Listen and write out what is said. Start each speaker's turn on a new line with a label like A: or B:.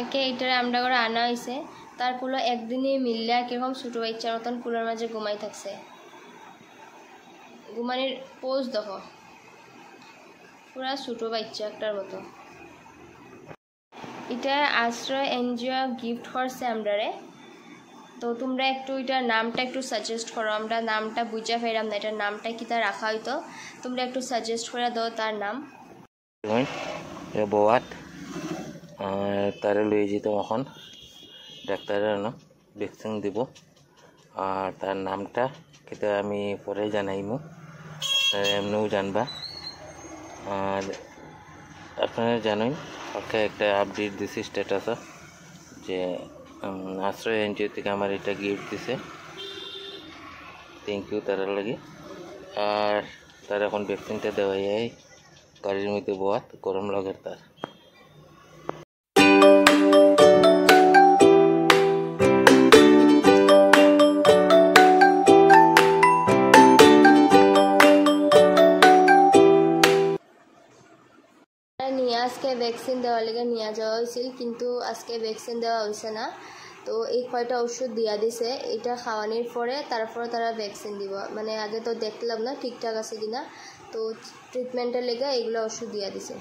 A: কালকে এইটারে আমরা করে আনা হয়েছে তার কুলো একদিনই মিললে কিরকম ছোটো বাচ্চার মতন কুলোর মাঝে ঘুমাই থাকছে ঘুমানির পোজ দেখো পুরা ছোটো বাচ্চা একটার মতো এটা আশ্রয় এনজিও গিফট করছে আমরারে তো তোমরা একটু এটার নামটা একটু সাজেস্ট করো আমরা নামটা বুঝা ফেরাম না এটার নামটা কি তা রাখা হইতো তোমরা একটু সাজেস্ট করে দাও তার নাম
B: বওয়াত তারে লয়ে যেতে এখন ডাক্তারের ভ্যাকসিন দিব আর তার নামটা কিন্তু আমি পরে জানাইমু এমনিও জানবা আর আপনারা জানেন ওকে একটা আপডেট দিছি স্ট্যাটাস যে আশ্রয় এনজিও থেকে আমার এটা গিফট দিছে থ্যাংক ইউ তার লাগে আর তার এখন ভ্যাকসিনটা দেওয়া যায় গাড়ির মধ্যে বওয়াত গরম লাগে তার
A: নিয়ে আজকে ভ্যাকসিন দেওয়ার লেগে নিয়ে যাওয়া হয়েছিল কিন্তু আজকে ভ্যাকসিন দেওয়া হয়েছে না তো এই কয়টা ওষুধ দিয়া দিছে এটা খাওয়ানোর পরে তারপরে তারা ভ্যাকসিন দিব মানে আগে তো দেখলাম না ঠিকঠাক আছে কিনা তো ট্রিটমেন্টের লেগে এগুলো ওষুধ দিয়া দিছে।